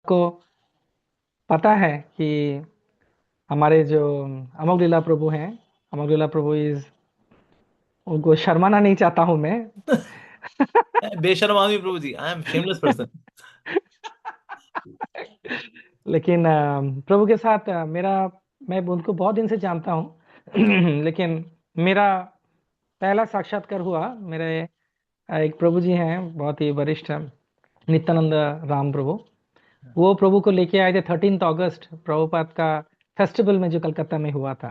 को पता है कि हमारे जो अमोघ लीला प्रभु हैं, अमोघ लीला प्रभु इज उनको शर्माना नहीं चाहता हूं मैं। बेशर्म आदमी प्रभु ji, I M shameless person. लेकिन प्रभु के साथ मैं उनको बहुत दिन से जानता हूँ। लेकिन मेरा पहला साक्षात्कार हुआ मेरे एक प्रभु जी हैं, बहुत ही वरिष्ठ, नित्यानंद राम प्रभु। वो प्रभु को लेके आए थे 13 अगस्त प्रभुपाद का फेस्टिवल में जो कलकत्ता में हुआ था।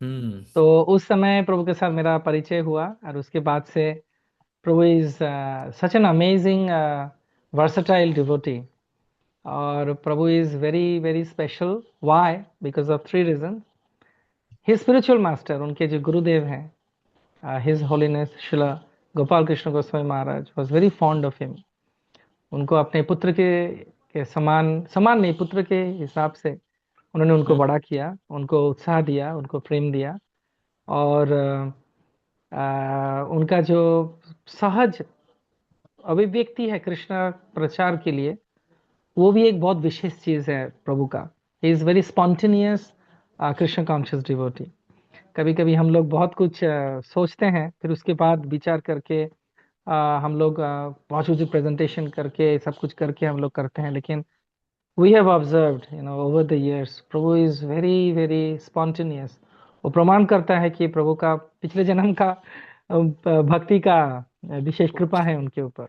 हम्म। तो उस समय प्रभु के साथ मेरा परिचय हुआ और उसके बाद से prabhu is such an amazing versatile devotee. और prabhu is very very special. Why? Because of 3 reason. His spiritual master, उनके जो गुरुदेव हैं, his holiness Srila Gopal Krishna Goswami Maharaj was very fond of him. उनको अपने पुत्र के समान, समान नहीं, पुत्र के हिसाब से उन्होंने उनको हम्म। बड़ा किया, उनको उत्साह दिया, उनको प्रेम दिया। और उनका जो सहज अभिव्यक्ति है कृष्ण प्रचार के लिए, वो भी एक बहुत विशेष चीज है प्रभु का। He is very spontaneous Krishna conscious devotee. कभी कभी हम लोग बहुत कुछ सोचते हैं, फिर उसके बाद विचार करके हम लोग बहुत कुछ प्रेजेंटेशन करके सब कुछ करके हम लोग करते हैं। लेकिन we have observed over the years, Prabhu is very very spontaneous. वो प्रमाण करता है कि प्रभु का पिछले जन्म का भक्ति का विशेष कृपा है उनके ऊपर।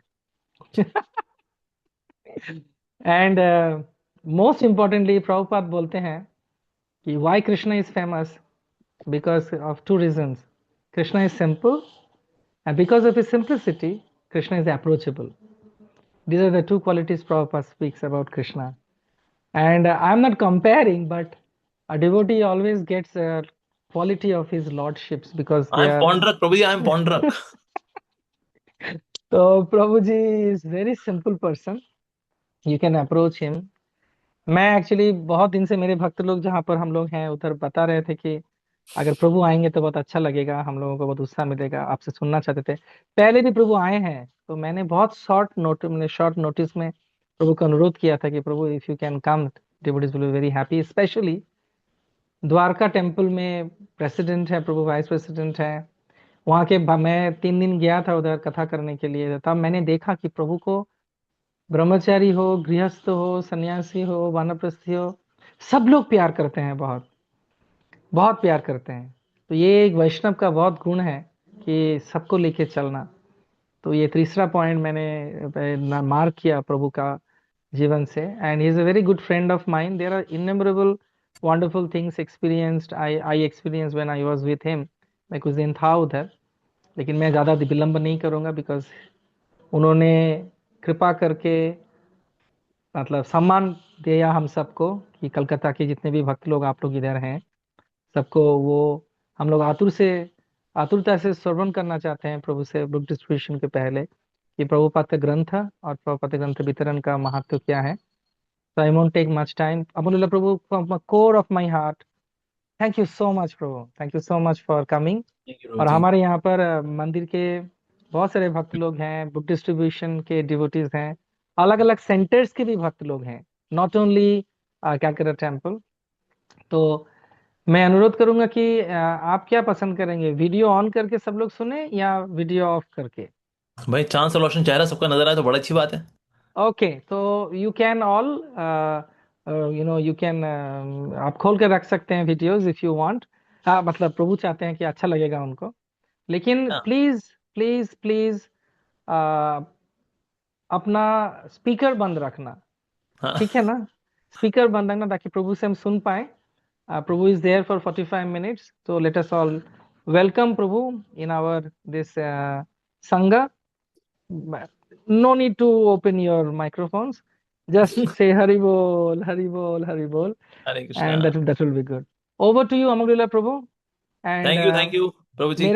एंड मोस्ट इम्पोर्टेंटली प्रभुपाद बोलते हैं कि why Krishna is famous, because of 2 reasons. Krishna is simple, and because of his simplicity Krishna is approachable. These are the two qualities Prabhupada speaks about Krishna. And I'm not comparing, but a devotee always gets a quality of his lordships because I they am are. Paundrak Prabhu ji, I am Paundrak. तो Prabhu ji is very simple person. You can approach him. मैं actually बहुत दिन से, मेरे भक्त लोग जहाँ पर हम लोग हैं उधर बता रहे थे कि अगर प्रभु आएंगे तो बहुत अच्छा लगेगा, हम लोगों को बहुत उत्साह मिलेगा, आपसे सुनना चाहते थे। पहले भी प्रभु आए हैं तो मैंने बहुत शॉर्ट नोटिस में प्रभु को अनुरोध किया था कि prabhu if you can come, devotees will be very happy. Specially Dwarka temple में प्रेसिडेंट है प्रभु, वाइस प्रेसिडेंट है वहाँ के। मैं 3 दिन गया था उधर कथा करने के लिए, तब मैंने देखा कि प्रभु को ब्रह्मचारी हो, गृहस्थ हो, सन्यासी हो, वानप्रस्थी हो, सब लोग प्यार करते हैं, बहुत बहुत प्यार करते हैं। तो ये एक वैष्णव का बहुत गुण है कि सबको लेके चलना। तो ये तीसरा पॉइंट मैंने मार्क किया प्रभु का जीवन से। And he is a very good friend of mine. There are innumerable wonderful things experienced, I experience when I was with him. मैं कुछ दिन था उधर, लेकिन मैं ज़्यादा विलंब नहीं करूंगा बिकॉज उन्होंने कृपा करके मतलब सम्मान दिया हम सबको कि कलकत्ता के जितने भी भक्त लोग आप लोग इधर हैं सबको वो, हम लोग आतुरता से श्रवण करना चाहते हैं प्रभु से बुक डिस्ट्रीब्यूशन के पहले कि प्रभुपाद का ग्रंथ और प्रभुपाद का ग्रंथ वितरण का महत्व क्या है। So I won't take much time. Amulila Prabhu, from the core of my heart, thank you so much Prabhu. Thank you so much for coming. Thank you prabhu और जी। हमारे यहाँ पर मंदिर के बहुत सारे भक्त लोग हैं, बुक डिस्ट्रीब्यूशन के डिवोटीज हैं, अलग अलग सेंटर्स के भी भक्त लोग हैं, नॉट ओनली कैलकाटा टेम्पल। तो मैं अनुरोध करूंगा कि आप क्या पसंद करेंगे, वीडियो ऑन करके सब लोग सुने या वीडियो ऑफ करके? भाई चांद सा रोशन चेहरा सबका नजर आए तो बड़ा अच्छी बात है। ओके, तो you can all you can आप खोल कर रख सकते हैं वीडियोस इफ यू वांट। हाँ, मतलब प्रभु चाहते हैं कि अच्छा लगेगा उनको। लेकिन हाँ। प्लीज प्लीज प्लीज अपना स्पीकर बंद रखना, हाँ। ठीक है ना? स्पीकर बंद रखना ताकि प्रभु से हम सुन पाए। Prabhu is there for 45 minutes, तो let us all welcome Prabhu in our this sanga. No need to open your microphones. Just say Hari Bol, Hari Bol, Hari Bol, Hare Krishna. and that will be good. Over to you, Amagdula Prabhu. And thank you prabhu ji.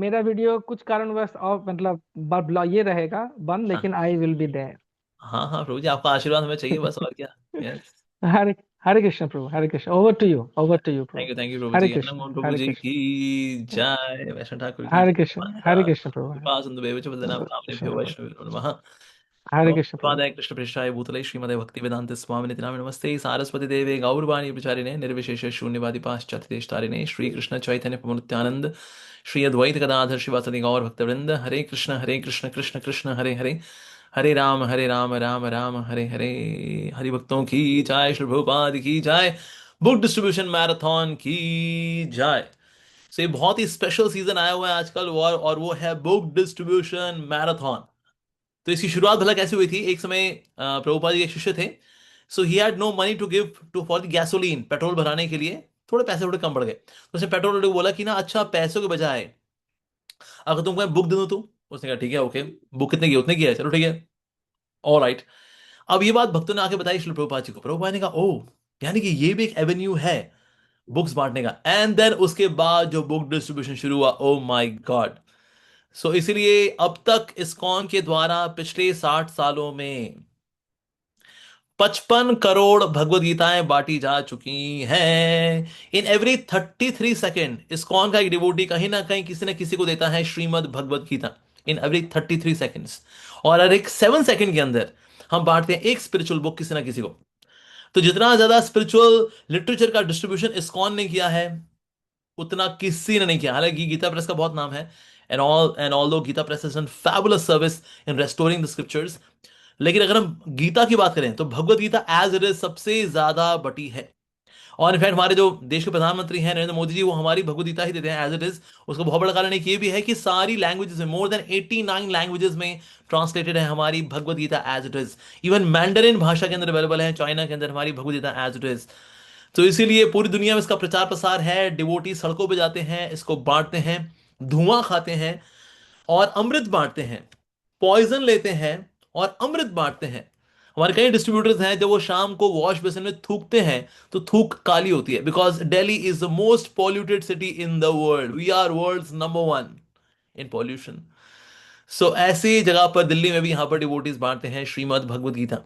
मेरा video कुछ कारणवश और मतलब ये रहेगा बंद, हाँ। लेकिन आई विल बी देयर। हाँ हाँ प्रभु जी, आपका आशीर्वाद हमें चाहिए बस, और क्या। Yes. Hare Hare Krishna prabhu, Hare Krishna. Over to you prabhu. Thank you prabhu Hare ji. Krishna, नमो प्रभु हरे जी कृष्ण, की जय, वैष्णव ठाकुर की हरे जय कृष्ण, माता। हरे कृष्ण प्रभु, कृपा सिंधु बेवच वंदना हरे पावने कृष्ण भ्यो प्रभु। वैष्णव नमः। हरे नमो कृष्ण प्रभु। पादाय कृष्ण पृष्ठाय भूतले श्रीमदे भक्ति वेदांत स्वामी निति नामे नमस्ते सारस्वती देवे गौरवाणी प्रचारिणे निर्विशेष शून्यवादी पाश्चात्य देशतारिणे श्री कृष्ण चैतन्य प्रभु नित्यानंद श्री अद्वैत गदाधर शिवासदि गौर भक्तवृंद हरे कृष्ण कृष्ण कृष्ण हरे हरे हरे राम राम राम हरे हरे। हरि भक्तों की जय, श्री प्रभुपाद की जय, बुक डिस्ट्रीब्यूशन मैराथन की जय। So, ये बहुत ही स्पेशल सीजन आया हुआ है आजकल, और वो है बुक डिस्ट्रीब्यूशन मैराथन। तो इसकी शुरुआत भला कैसे हुई थी? एक समय प्रभुपाद जी के शिष्य थे। So he had no money to give to for the gasoline, petrol भराने के लिए थोड़े पैसे थोड़े कम पड़ गए, तो उसने पेट्रोल वाले को बोला कि ना अच्छा, पैसों के बजाय अगर तुमको मैं बुक दे दूं तो। उसने कहा ठीक है, ओके। बुक कितने की? उतने की है, चलो ठीक है, ऑल राइट। अब ये बात भक्तों ने आके बताई श्री प्रभुपाद जी को। प्रभुपाद ने कहा ओ, यानी कि ये भी एक एवेन्यू है बुक्स बांटने का। एंड देन उसके बाद जो बुक डिस्ट्रीब्यूशन शुरू हुआ, ओ माय गॉड। सो इसीलिए अब तक इस्कॉन के द्वारा पिछले 60 सालों में 55 करोड़ भगवत गीताएं बांटी जा चुकी हैं। इन एवरी 33 सेकेंड इस्कॉन का एक डिवोटी कहीं ना कहीं किसी न किसी को देता है Shrimad Bhagavad Gita, in every 33 seconds. और हर एक 7 सेकेंड के अंदर हम बांटते हैं एक स्पिरिचुअल बुक किसी ना किसी को। तो जितना ज्यादा स्पिरिचुअल लिटरेचर का डिस्ट्रीब्यूशन इस्कॉन ने किया है, उतना किसी ने नहीं किया। हालांकि गीता प्रेस का बहुत नाम है, and although Gita Press has done fabulous service in restoring the scriptures, लेकिन अगर हम गीता की बात करें तो Bhagavad Gita as it is सबसे ज्यादा बटी है। और इनफैक्ट हमारे जो देश के प्रधानमंत्री हैं नरेंद्र मोदी जी, वो हमारी भगवत गीता ही देते हैं एज इट इज। उसका बहुत बड़ा कारण एक ये भी है कि सारी लैंग्वेजेस में, मोर देन 89 लैंग्वेजेस में ट्रांसलेटेड है हमारी Bhagavad Gita as it is. Even Mandarin भाषा के अंदर अवेलेबल है, चाइना के अंदर हमारी Bhagavad Gita as it is. तो इसीलिए पूरी दुनिया में इसका प्रचार प्रसार है, डिवोटी सड़कों पे जाते हैं, इसको बांटते हैं, धुआं खाते हैं और अमृत बांटते हैं, पॉइजन लेते हैं और अमृत बांटते हैं। हमारे कई डिस्ट्रीब्यूटर्स हैं, जब वो शाम को वॉश बेसिन में थूकते हैं तो थूक काली होती है, because Delhi is the most polluted city in the world. We are world's number one in pollution. So ऐसी जगह पर दिल्ली में भी यहां पर डिवोटीज बांटते हैं Shrimad Bhagavad Gita.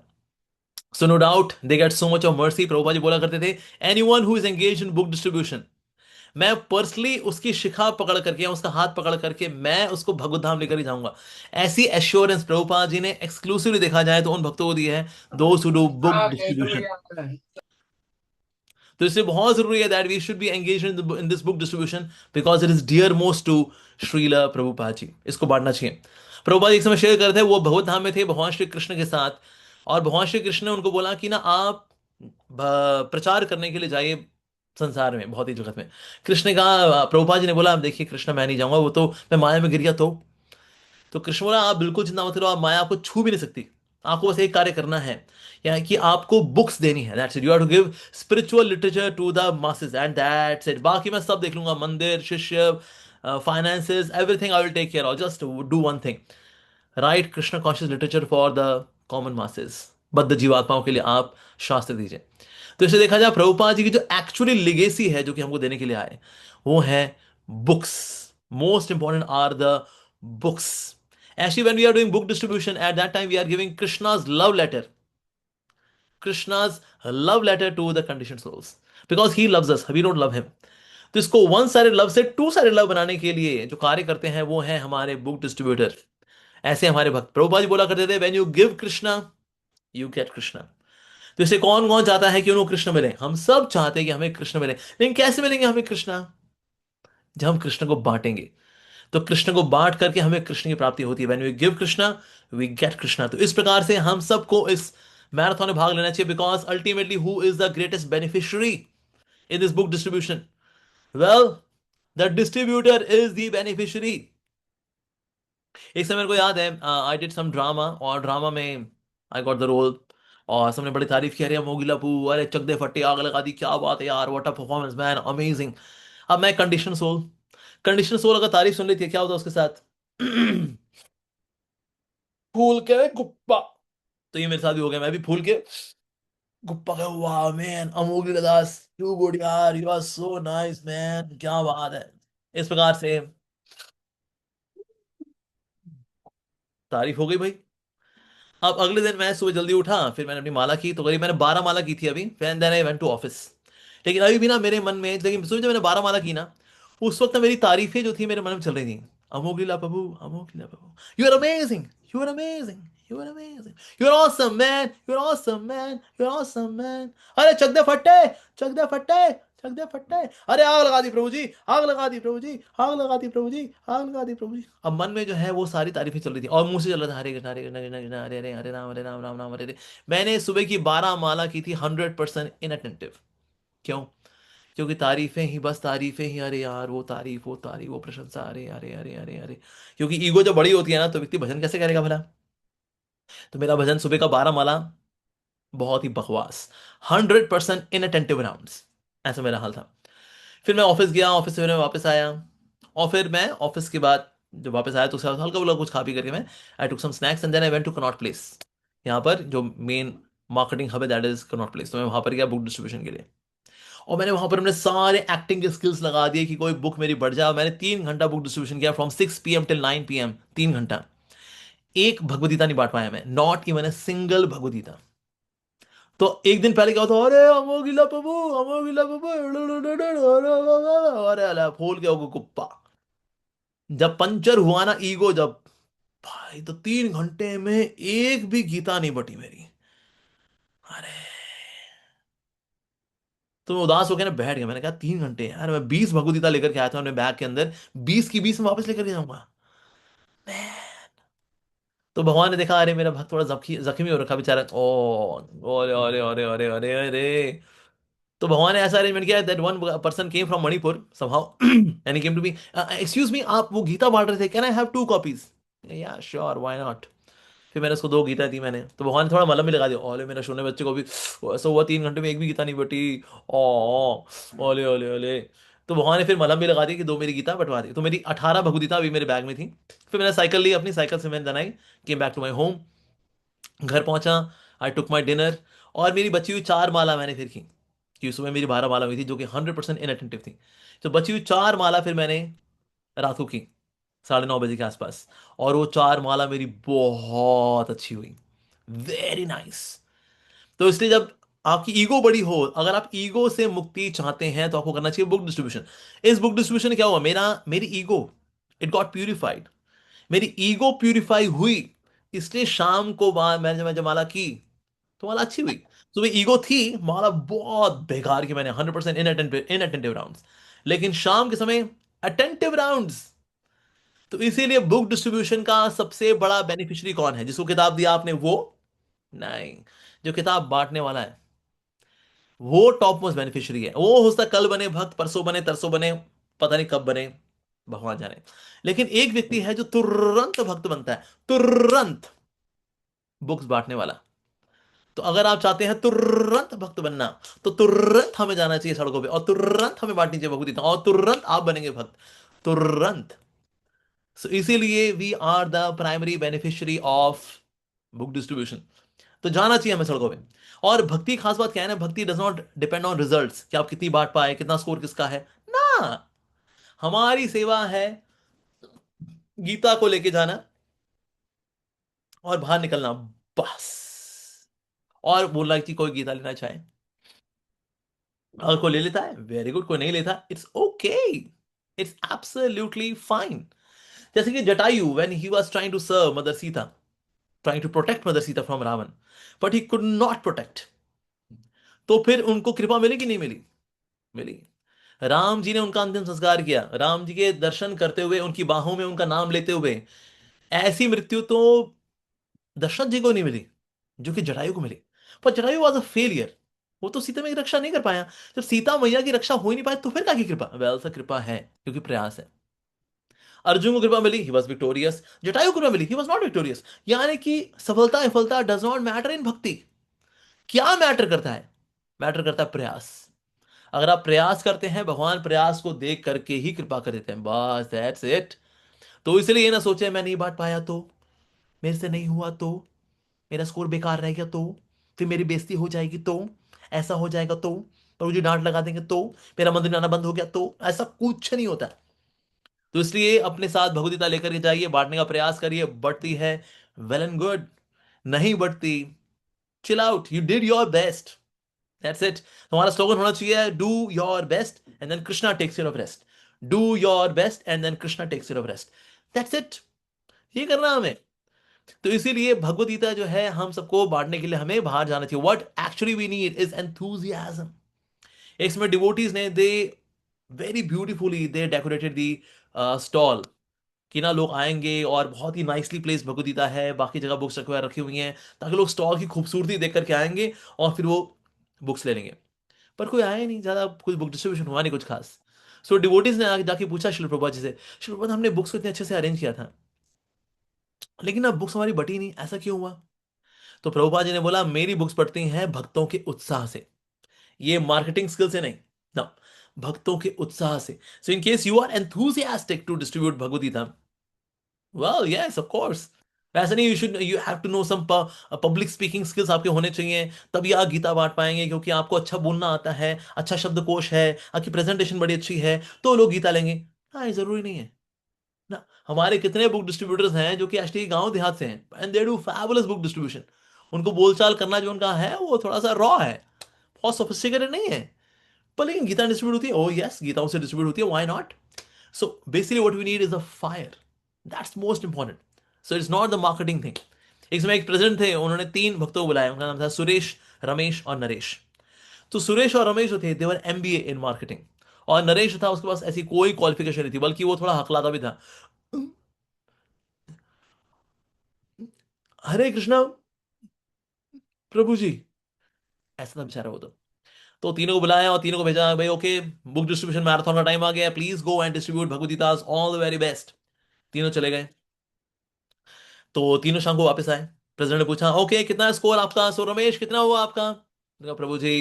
So no doubt they get so much of mercy. Prabhupada ji बोला करते थे, anyone who is engage in book distribution, मैं पर्सनली उसकी शिखा पकड़ करके या उसका हाथ पकड़ करके मैं उसको भगवत धाम लेकर ही जाऊंगा। ऐसी एश्योरेंस प्रभुपाद जी ने एक्सक्लूसिवली देखा जाए तो उन भक्तों को दी है, दोस्त हु डू बुक डिस्ट्रीब्यूशन। तो इसलिए बहुत जरूरी है that we should be engage in this book distribution, because it is dear most to Srila Prabhupada ji. इसको बांटना चाहिए। प्रभुपाद एक समय शेयर कर रहे थे, वो भगवत धाम में थे भगवान श्री कृष्ण के साथ, और भगवान श्री कृष्ण ने उनको बोला कि ना आप प्रचार करने के लिए जाइए संसार में, बहुत ही जगत में। कृष्ण ने कहा, प्रभुपाद जी ने बोला, आप देखिए कृष्ण मैं नहीं जाऊंगा, वो तो मैं माया में गिर गया तो कृष्ण बोला आप बिल्कुल चिंता मत करो, आप माया आपको छू भी नहीं सकती। आपको बस एक कार्य करना है, या कि आपको बुक्स देनी है, that's it. You have to give spiritual literature to the masses and that's it. बाकी मैं सब देख लूंगा, मंदिर, शिष्य, finances, everything I will take care of, just do one thing, right Krishna conscious literature for the common masses, बद्ध जीवात्माओं के लिए आप शास्त्र दीजिए। तो इसे देखा जाए, प्रभुपाद जी की जो एक्चुअली लिगेसी है जो कि हमको देने के लिए आए, वो है books. Most important are the books. Actually, when we are doing book distribution, at that time we are giving Krishna's love letter to the conditioned souls, because he loves us, we don't love him. तो इसको one sided love से two sided love बनाने के लिए जो कार्य करते हैं वो है हमारे बुक डिस्ट्रीब्यूटर। ऐसे हमारे भक्त। प्रभुपाद जी बोला करते थे, when you give Krishna you get Krishna. तो इसे कौन कौन चाहता है कि उनको कृष्ण मिले? हम सब चाहते हैं कि हमें कृष्ण मिले, लेकिन कैसे मिलेंगे हमें कृष्णा? जब हम कृष्ण को बांटेंगे। तो कृष्ण को बांट करके हमें कृष्ण की प्राप्ति होती है। When we give Krishna we get Krishna. तो इस प्रकार से हम सबको इस मैराथन में भाग लेना चाहिए, because ultimately who is the greatest beneficiary in this book distribution? Well, the distributor is the beneficiary. एक समय मेरे को याद है, आई डिड सम ड्रामा, और ड्रामा में आई गॉट द रोल, और सबने बड़ी तारीफ की, अरे मोगिला पू, अरे चक दे फटे आग लगा दी, क्या बात है यार, what a performance man, amazing. अब मैं कंडीशन सोल अगर तारीफ सुन लेती है, क्या होता है उसके साथ? फूल के गुप्पा। तो ये मेरे साथ भी हो गया, मैं भी फूल के गुप्पा गया, वाह man, Amoghi Das, you good यार, you are so nice man, क्या बात है। इस प्रकार से तारीफ हो गई भाई। अब अगले दिन मैं सुबह जल्दी उठा, फिर मैंने अपनी माला की, तो करीब मैंने 12 माला की थी अभी, then I went to office. लेकिन अभी भी ना मेरे मन में, लेकिन सुबह जब मैंने 12 माला की ना, उस वक्त ना मेरी तारीफें जो थी मेरे मन में चल रही थी, Amoghlila prabhu, Amoghlila prabhu, you are amazing, you are amazing, You are amazing. You're awesome, man. You're awesome, man. You're awesome, man. अरे चक दे फट्टे, चक दे फट्टे, चक दे फट्टे। अरे आग लगा दी प्रभु जी, आग लगा दी प्रभु जी, आग लगा दी प्रभु जी, आग लगा दी प्रभु जी। अब मन में जो है वो सारी तारीफें चल रही थी और मुंह से चल रहा था, हरे कृष्णा हरे कृष्णा कृष्णा कृष्णा हरे हरे, हरे राम राम राम हरे हरे। मैंने सुबह की 12 माला की थी 100% इनअटेंटिव। क्यों? क्योंकि तारीफें ही, बस तारीफें ही, अरे यार वो तारीफ, वो प्रशंसा, अरे अरे अरे अरे अरे। क्योंकि ईगो जब बड़ी होती है ना तो व्यक्ति भजन कैसे करेगा भला। तो मेरा भजन सुबह का 12 माला बहुत ही बकवास, 100% इनअटेंटिव राउंड्स, ऐसा मेरा हाल था। फिर मैं ऑफिस गया, ऑफिस से फिर मैं वापस आया। और फिर मैं ऑफिस के बाद जब वापस आया तो उसके बाद हल्का फुल्का कुछ खा पी करके मैं I took some snacks and then I went to Connaught Place. यहाँ पर जो मेन मार्केटिंग हब है दैट इज कनॉट प्लेस, तो मैं वहां पर गया बुक डिस्ट्रीब्यूशन के लिए। और मैंने वहां पर अपने सारे एक्टिंग के स्किल्स लगा दिए कि कोई बुक मेरी बढ़ जाए। मैंने 3 घंटा बुक डिस्ट्रीब्यूशन किया, फ्रॉम 6 PM टिल 9 PM, 3 घंटा। एक भगवदगीता नहीं बांट पाया मैं, not even a single Bhagavad Gita. तो एक दिन पहले क्या होता, अरे अमोगिला प्रभु, अमोगिला प्रभु, अरे अला फूल के कुप्पा। जब पंचर हुआ ना ईगो, जब भाई तो 3 घंटे में एक भी गीता नहीं बटी मेरी। अरे, तो मैं उदास होकर ना बैठ गया। मैंने कहा 3 घंटे यार, मैं 20 भगवदगीता लेकर के आया था अपने बैग के अंदर, 20 की 20 में वापस लेकर के जाऊंगा। तो भगवान ने देखा, अरे मेरा भक्त थोड़ा जख्मी जख्मी हो रखा बेचारा, ओ अरे अरे अरे अरे अरे अरे। तो भगवान ने ऐसा अरेंजमेंट किया that one person came from Manipur somehow and he came to me, excuse me, आप वो गीता बांट रहे थे, can I have 2 copies? Yeah sure, why not. फिर मैंने उसको 2 गीता दी मैंने, तो भगवान ने थोड़ा मलम भी लगा दिया, ओले मेरा शून्य बच्चे को भी ऐसा हुआ 3 घंटे में एक भी गीता नहीं बटी। ओ ओले ओले ओले। तो भगवान ने फिर मलम भी लगा दी कि 2 मेरी गीता बंटवा दी। तो मेरी 18 भगवदगीता अभी मेरे बैग में थी। फिर मैंने साइकिल ली, अपनी साइकिल से मैंने दनाई, came back to my home. घर पहुंचा, आई टुक माई डिनर। और मेरी बची हुई 4 माला मैंने फिर की, क्योंकि सुबह मेरी 12 माला हुई थी जो कि 100% इनअटेंटिव थी। तो बची हुई 4 माला फिर मैंने रात को की, 9:30 बजे के आसपास। और वो 4 माला मेरी बहुत अच्छी हुई, वेरी नाइस। तो इसलिए जब आपकी ईगो बड़ी हो, अगर आप ईगो से मुक्ति चाहते हैं तो आपको करना चाहिए बुक डिस्ट्रीब्यूशन। इस बुक डिस्ट्रीब्यूशन क्या हुआ, मेरी ईगो, इट गॉट प्यूरिफाइड। मेरी ईगो प्यूरिफाई हुई, इसलिए शाम को बाद मैंने जब माला की तो माला अच्छी हुई। सुबह ईगो थी, माला बहुत बेकार की मैंने, 100% इनअटेंटिव इनअटेंटिव राउंड्स। लेकिन शाम के समय अटेंटिव राउंड्स। तो इसीलिए बुक डिस्ट्रीब्यूशन का सबसे बड़ा बेनिफिशियरी कौन है? जिसको किताब दिया आपने वो नहीं, जो किताब बांटने वाला है वो टॉप मोस्ट बेनिफिशियरी है। वो हो सकता है कल बने भक्त, परसों बने, तरसों बने, पता नहीं कब बने, भगवान जाने। लेकिन एक व्यक्ति है जो तुरंत भक्त बनता है, तुरंत, बुक्स बांटने वाला। तो अगर आप चाहते हैं तुरंत भक्त बनना, तो तुरंत हमें जाना चाहिए सड़कों पे और तुरंत हमें बांटनी चाहिए भगवत गीता, और तुरंत आप बनेंगे भक्त, तुरंत। सो इसीलिए we are the primary beneficiary of book distribution. तो जाना चाहिए हमें सड़कों पे। और भक्ति खास बात क्या है ना, भक्ति does not depend on results, कि आप कितनी बांट पाए, कितना स्कोर किसका है ना। हमारी सेवा है गीता को लेके जाना और बाहर निकलना, बस। और बोलना कि कोई गीता लेना चाहे, अगर कोई ले लेता है वेरी गुड, कोई नहीं लेता it's okay, it's absolutely fine. जैसे कि Jatayu, when he was trying to serve mother Sita, trying to protect mother Sita from Ravan, but he could not protect. तो फिर उनको कृपा मिली कि नहीं मिली? मिली। राम जी ने उनका अंतिम संस्कार किया, राम जी के दर्शन करते हुए, उनकी बाहों में उनका नाम लेते हुए। ऐसी मृत्यु तो दशरथ जी को नहीं मिली जो कि जटायु को मिली। पर जटायु वॉज अ फेलियर, वो तो सीता मैया की रक्षा नहीं कर पाया। जब सीता मैया की रक्षा हो ही नहीं पाई तो फिर क्या की कृपा? वेल सा कृपा है क्योंकि प्रयास है। अर्जुन को कृपा मिली, ही वॉज विक्टोरियस। जटायु को कृपा मिली, ही वॉज नॉट विक्टोरियस। यानी कि सफलता विफलता डज नॉट मैटर इन भक्ति। क्या मैटर करता है? मैटर करता है प्रयास। अगर आप प्रयास करते हैं, भगवान प्रयास को देख करके ही कृपा कर देते हैं, बस दैट्स इट। तो इसलिए ये ना सोचे मैं नहीं बांट पाया तो, मेरे से नहीं हुआ तो, मेरा स्कोर बेकार रह गया तो, फिर मेरी बेइज्जती हो जाएगी तो, ऐसा हो जाएगा तो, मुझे डांट लगा देंगे तो, मेरा मंदिर आना बंद हो गया तो, ऐसा कुछ नहीं होता। तो इसलिए अपने साथ भगवदगीता लेकर के जाइए, बांटने का प्रयास करिए, बढ़ती है वेल एंड गुड, नहीं बढ़ती chill out, you did your best, that's it. तुम्हारा स्लोगन होना चाहिए, do your best and then Krishna takes care of rest. Do your best and then Krishna takes care of rest, that's it. ये करना हमें। तो इसीलिए भगवत गीता जो है हम सबको बांटने के लिए हमें बाहर जाना चाहिए. What actually we need is enthusiasm. इसमें डिवोटीज ने they very beautifully they decorated the stall, कि ना लोग आएंगे और बहुत ही नाइसली प्लेस भगवत गीता है, बाकी जगह बुक्स रखवा रखी हुई हैं, ताकि लोग स्टॉल की खूबसूरती देख करके आएंगे और फिर वो बुक्स ले लेंगे. पर कोई आया ही नहीं, ज्यादा कुछ बुक डिस्ट्रीब्यूशन हुआ नहीं कुछ खास. सो डिवोटीज ने आगे जाके पूछा शिल प्रभुपाद जी से, शिल प्रभुपाद हमने बुक्स को इतने अच्छे से अरेंज किया था, लेकिन अब बुक्स हमारी बटी नहीं, ऐसा क्यों हुआ? तो प्रभुपाद जी ने बोला मेरी बुक्स पढ़ती हैं भक्तों के उत्साह से, ये मार्केटिंग स्किल से नहीं. ना, भक्तों के उत्साह से. So in case you are enthusiastic to distribute Bhagavad Gita, well yes of course, ऐसा नहीं, you have to know some public speaking skills आपके होने चाहिए, तभी आप गीता बांट पाएंगे, क्योंकि आपको अच्छा बोलना आता है, अच्छा शब्दकोश है, आपकी प्रेजेंटेशन बड़ी अच्छी है, तो लोग गीता लेंगे. हाँ, ये जरूरी नहीं है ना. हमारे कितने बुक डिस्ट्रीब्यूटर्स हैं जो कि एक्चुअली गांव देहात से हैं, and they do fabulous book distribution. उनको बोलचाल करना जो उनका है वो थोड़ा सा रॉ है, बहुत सोफिस्टिकेटेड नहीं है, पर लेकिन गीता डिस्ट्रीब्यूट होती है. ओ यस, गीता से डिस्ट्रीब्यूट होती है, why not? So basically what we need is a fire, that's most important. So it's not the marketing thing. एक समय एक प्रेसिडेंट थे, उन्होंने तीन भक्तों को बुलाया, उनका नाम था सुरेश, रमेश और नरेश. तो सुरेश और रमेश जो थे देवर एमबीए इन मार्केटिंग, और नरेश था उसके पास ऐसी कोई क्वालिफिकेशन नहीं थी, बल्कि वो थोड़ा हकलाता भी था. हरे कृष्णा प्रभु जी, ऐसा था बेचारा वो तो तीनों को बुलाया और तीनों को भेजा, भाई ओके, बुक डिस्ट्रीब्यूशन मैराथन का टाइम आ गया, please go and distribute Bhagavad Gitas, all the very best. तीनों चले गए. तो तीनों शाम को वापस आए. प्रेसिडेंट ने पूछा ओके कितना स्कोर आपका? सो रमेश कितना हुआ आपका? मैंने कहा, प्रभु जी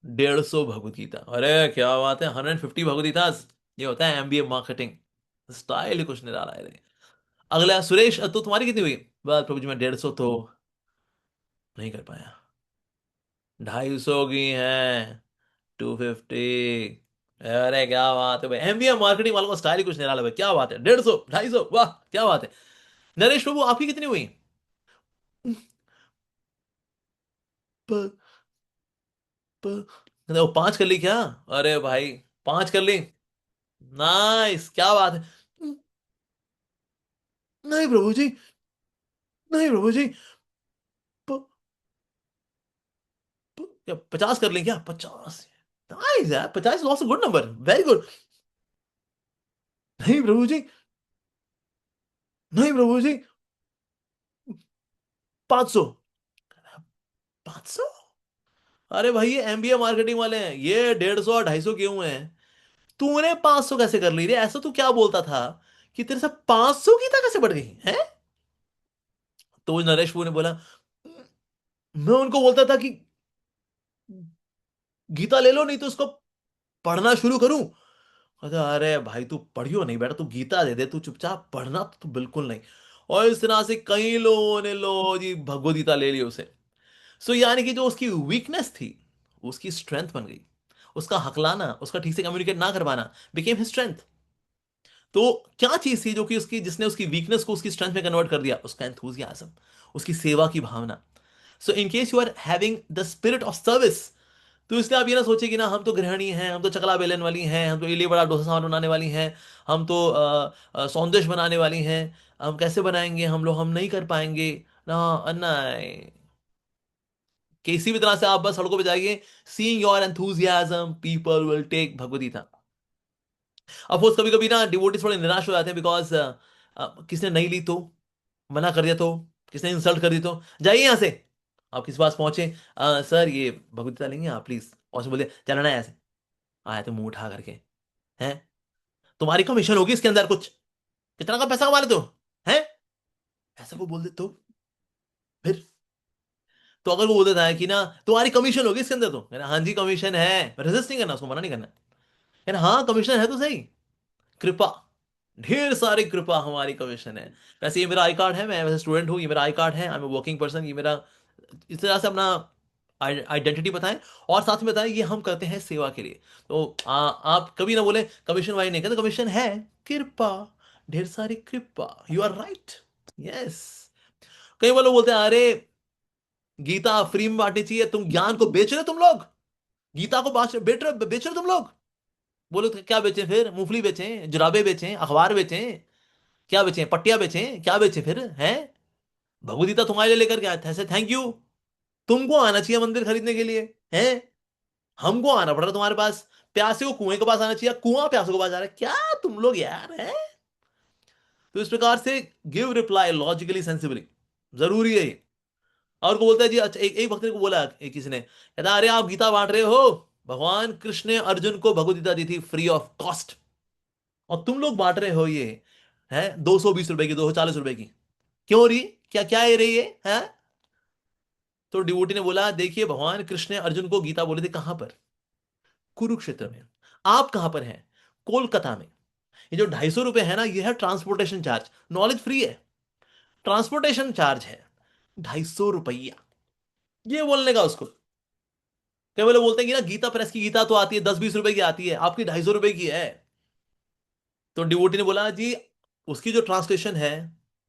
150 भगवद गीता. अरे क्या बात है, 150 भगवद गीता. ये होता है एमबीए मार्केटिंग स्टाइल ही कुछ निराला है रे. अगला सुरेश, तो तुम्हारी कितनी हुई? बस प्रभु जी मैं 150 तो नहीं कर पाया. 250 की है, 250. अरे क्या बात है भाई, एमबीए मार्केटिंग वालों का स्टाइल ही कुछ निराला भाई, क्या बात है, 150, 250, वाह क्या बात है. नरेश प्रभु आपकी कितनी हुई? प, प, वो 5 कर ली क्या? अरे भाई 5 कर ली, नाइस, क्या बात है. नहीं प्रभु जी, नहीं प्रभु जी, प, क्या 50 कर ली क्या? 50, नाइस यार, 50 is also good number, very good. नहीं प्रभु जी, नहीं प्रभु जी, 500. 500? अरे भाई ये एमबीए मार्केटिंग वाले हैं, ये 150 और 250 क्यों हैं? तूने 500 कैसे कर ली रे? ऐसा तू क्या बोलता था कि तेरे से 500 की था कैसे बढ़ गई है? तो वो नरेश ने बोला, मैं उनको बोलता था कि गीता ले लो, नहीं तो उसको पढ़ना शुरू करूं. कहता अरे भाई तू पढ़ियो नहीं बेटा, तू गीता दे दे, तू चुपचाप पढ़ना तो बिल्कुल नहीं. और इस तरह से कई लोगों ने लो जी भगवद गीता ले ली उसे. सो यानी कि जो उसकी वीकनेस थी उसकी स्ट्रेंथ बन गई. उसका हकलाना, उसका ठीक से कम्युनिकेट ना कर पाना बिकेम हिज स्ट्रेंथ. तो क्या चीज थी जो कि उसकी, जिसने उसकी वीकनेस को उसकी स्ट्रेंथ में कन्वर्ट कर दिया? उसका एंथुजियाज्म, उसकी सेवा की भावना. So in case you are having the spirit of service, तो इसलिए आप ये ना सोचिए कि ना हम तो गृहिणी हैं, हम तो चकला बेलन वाली हैं, हम तो इडली बड़ा डोसा सांभर बनाने वाली हैं, हम तो सौंदेश बनाने वाली हैं, हम कैसे बनाएंगे हम लोग, हम नहीं कर पाएंगे ना. नहीं, किसी भी तरह से आप बस सड़कों पे जाइए, seeing your enthusiasm people will take Bhagavad Gita. Of course कभी कभी ना डिवोटीज थोड़े निराश हो जाते हैं, बिकॉज किसने नहीं ली तो, मना कर दिया तो, किसने इंसल्ट कर दी तो, जाइए यहां से. आप किसी पास पहुंचे, सर ये भगवद गीता लेंगे आप प्लीज, और से बोले चलना है ऐसे, आया तो मुंह उठा करके, हैं तुम्हारी कमीशन होगी इसके अंदर कुछ, कितना का पैसा कमा लेते हो, हैं ऐसा को बोल दे तो फिर. तो अगर वो बोल देता है कि ना तुम्हारी कमीशन होगी इसके अंदर, तो कहना हाँ जी कमीशन है, रेजिस्ट नहीं करना, उसको मना नहीं करना. कहना हाँ कमीशन है तो सही, कृपा, ढेर सारी कृपा हमारी कमीशन है. वैसे ये मेरा आई कार्ड है, मैं वैसे स्टूडेंट हूँ, ये मेरा आई कार्ड है, आई एम वर्किंग पर्सन, ये मेरा, इस तरह से अपना आइडेंटिटी बताएं, और साथ में बताएं ये हम करते हैं सेवा के लिए. तो आप कभी ना बोले कमीशन वाई नहीं कहते, कमीशन है, कृपा, ढेर सारी कृपा, यू आर राइट. यस. कई बार लोग बोलते हैं अरे गीता फ्री में बांटनी चाहिए, तुम ज्ञान को बेच रहे हो तुम लोग, गीता को बेच रहे हो तुम लोग. बोलो तो क्या बेचें फिर? मूंगफली बेचें, जुराबे बेचें, अखबार बेचें, क्या बेचे, पट्टियां बेचे, क्या बेचे फिर हैं? भगवदगीता तुम्हारे लिए लेकर के आया था, ऐसे थैंक यू। तुमको आना चाहिए मंदिर खरीदने के लिए, हैं? हमको आना पड़ रहा तुम्हारे पास। प्यासे को कुएं के पास आना चाहिए, कुआं प्यासों के पास आ रहा है क्या? तुम लोग यार हैं। तो इस प्रकार से गिव रिप्लाई लॉजिकली सेंसिबली, जरूरी है ये। और को बोलता है जी, अच्छा एक एक भक्त ने को बोला, एक किसी ने कहता अरे आप गीता बांट रहे हो, भगवान कृष्ण ने अर्जुन को भगवत गीता दी थी फ्री ऑफ कॉस्ट, और तुम लोग बांट रहे हो ये है 220 रुपए की, 240 रुपए की, क्यों रही? क्या क्या है रही है? तो डिवोटी ने बोला देखिए भगवान कृष्ण ने अर्जुन को गीता बोले थे कहां पर? कुरुक्षेत्र में। आप कहां पर हैं? कोलकाता में। ये जो 250 रुपए है ना, ये है ट्रांसपोर्टेशन चार्ज, नॉलेज फ्री है, ट्रांसपोर्टेशन चार्ज है 250 रुपया। ये बोलने का उसको, कई बोले बोलते हैं कि ना गीता प्रेस की गीता तो आती है 10-20 रुपए की आती है, आपकी 250 रुपए की है। तो डिवोटी ने बोला जी उसकी जो ट्रांसलेशन है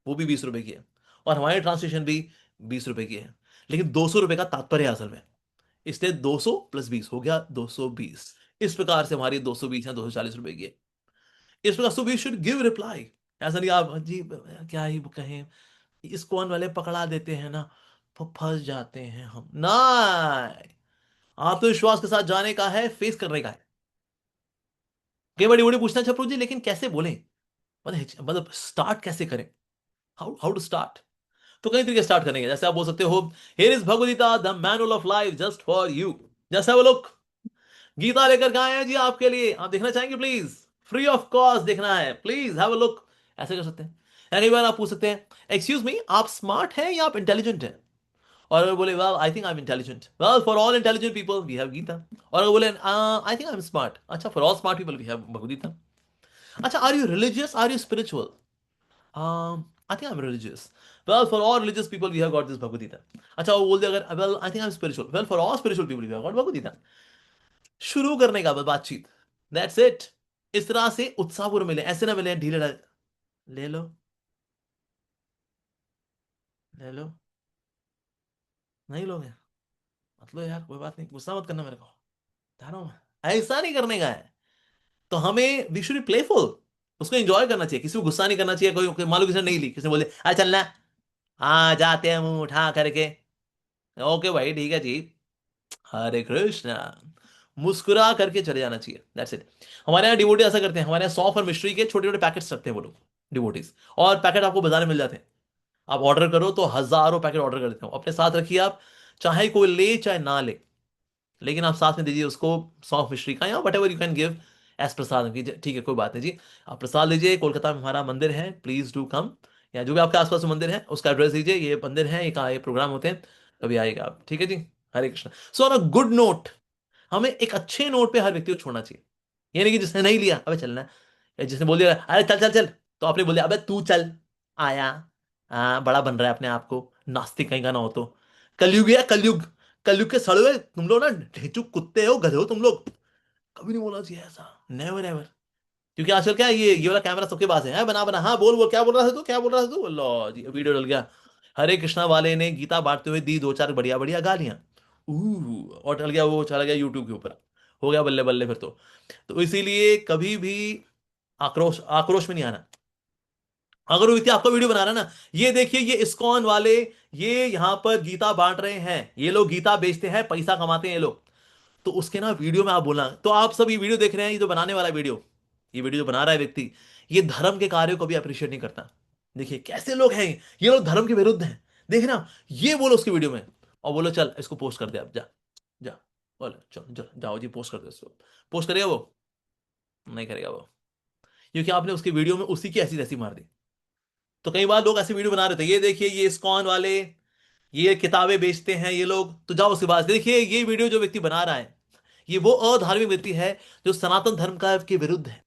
वो भी 20 रुपए की है, और हमारी ट्रांसलेशन भी 20 रुपए की है, लेकिन 200 रुपए का तात्पर्य है असल में, इसलिए 200 + 20 हो गया 220। इस प्रकार से हमारी 220 या 240 रुपए की है। इस प्रकार so we should give reply. ऐसा नहीं आप जी क्या ही कहें, इस कौन वाले पकड़ा देते हैं ना, फंस जाते हैं हम ना। आत्मविश्वास के साथ जाने का है, फेस करने का है। कई बड़ी बड़ी पूछना अच्छा प्रभु जी लेकिन कैसे बोलें, मतलब स्टार्ट कैसे करें, हाउ हाउ टू स्टार्ट? तो कई तरीके स्टार्ट करेंगे, जैसे आप बोल सकते हो here is Bhagavad Gita the manual of life just for you. जैसे वो लोग गीता लेकर के आए हैं जी आपके लिए, आप देखना चाहेंगे प्लीज, फ्री ऑफ कॉस्ट देखना है, प्लीज हैव अ लुक। ऐसे कर सकते हैं। या कई बार आप पूछ सकते हैं एक्सक्यूज मी आप स्मार्ट हैं या आप इंटेलिजेंट हैं? और अगर बोले well I think I am intelligent, well for all intelligent people we have Gita. और अगर बोले I think I am smart, अच्छा for all smart people we have Bhagavad Gita. अच्छा are you religious, are you spiritual? I think I'm religious. Well, for all religious people, we have got this Bhagavad Gita. अच्छा वो बोल दे अगर well, I think I'm spiritual. Well, for all spiritual people, we have got Bhagavad Gita. शुरू करने का बस बातचीत, that's it. इस तरह से उत्साहपूर्ण मिले, ऐसे ना मिले ढीले ले लो, ले लो, नहीं लोगे मतलब यार कोई बात नहीं, गुस्सा मत करना मेरे को, ध्यान हो, ऐसा नहीं करने का है। तो हमें वी शुड बी प्लेफुल, उसको एंजॉय करना चाहिए, किसी को गुस्सा नहीं करना चाहिए। मान लो किसी ने नहीं ली, किसी ने बोले अरे चलना, हाँ जाते हैं मुंह उठा करके, ओके भाई ठीक है जी, हरे कृष्णा, मुस्कुरा करके चले जाना चाहिए, दैट्स इट। हमारे यहाँ डिवोटी ऐसा करते हैं, हमारे यहाँ सौंफ और मिश्री के छोटे छोटे पैकेट्स रखते हैं वो लोग, डिवोटीज, और पैकेट आपको बाजार में मिल जाते हैं। आप ऑर्डर करो तो हजारों पैकेट ऑर्डर कर देते हो, अपने साथ रखिए आप, चाहे कोई ले चाहे ना ले, लेकिन आप साथ में दीजिए उसको, सौंफ मिश्री का या whatever you can give as prasad की, ठीक है कोई बात नहीं जी, आप प्रसाद लीजिए। कोलकाता में हमारा मंदिर है, प्लीज डू कम, या जो भी आपके आसपास में मंदिर है उसका एड्रेस दीजिए, ये मंदिर है, ये प्रोग्राम होते हैं, कभी आएगा आप, ठीक है जी। Hare Krishna. So on a good note, हमें एक अच्छे नोट पे हर व्यक्ति को छोड़ना चाहिए। ये नहीं कि जिसने नहीं लिया अबे चलना है, या जिसने बोल दिया अरे चल चल चल, तो आपने बोल दिया अबे तू चल आया, हाँ बड़ा बन रहा है अपने आप को, नास्तिक कहीं का ना हो तो। कलयुग है कलयुग, कलयुग के सड़े हुए तुम लोग ना, ढेचुक कुत्ते हो, गधे हो तुम लोग, कभी नहीं बोलना चाहिए ऐसा, नेवर एवर। क्योंकि आजकल क्या है, ये वाला कैमरा सबके पास है, बना बना, हाँ बोल बोल क्या बोल रहा था तू, क्या बोल रहा था तू, लो जी वीडियो डल गया। हरे कृष्णा वाले ने गीता बांटते हुए दी दो चार बढ़िया बढ़िया गालियां, और डल गया, वो चला गया यूट्यूब के ऊपर, हो गया बल्ले बल्ले फिर तो इसीलिए कभी भी आक्रोश आक्रोश में नहीं आना। अगर वो व्यक्ति आपका वीडियो बना रहा है ना, ये देखिए ये इस्कॉन वाले, ये यहाँ पर गीता बांट रहे हैं, ये लोग गीता बेचते हैं, पैसा कमाते हैं ये लोग, तो उसके ना वीडियो में आप बोलना, तो आप सब ये वीडियो देख रहे हैं, ये जो बनाने वाला वीडियो, ये वीडियो जो बना रहा है व्यक्ति, ये धर्म के कार्यों को भी अप्रिशिएट नहीं करता। देखिए कैसे लोग हैं, ये लोग धर्म के विरुद्ध हैं, देख ना, ये बोलो उसकी वीडियो में, और बोलो चल इसको पोस्ट कर दे, आप जा, जा, बोलो चलो चलो जाओ जी पोस्ट कर दो इसको, पोस्ट करेगा वो? नहीं करेगा वो, क्योंकि आपने उसकी वीडियो में उसी की ऐसी तैसी मार दी। तो कई बार लोग ऐसे वीडियो बना रहे थे, ये देखिए ये इस्कॉन वाले, ये किताबें बेचते हैं ये लोग, तो जाओ उसके पास देखिए ये वीडियो जो व्यक्ति बना रहा है, ये वो अधार्मिक व्यक्ति है जो सनातन धर्म का के विरुद्ध है।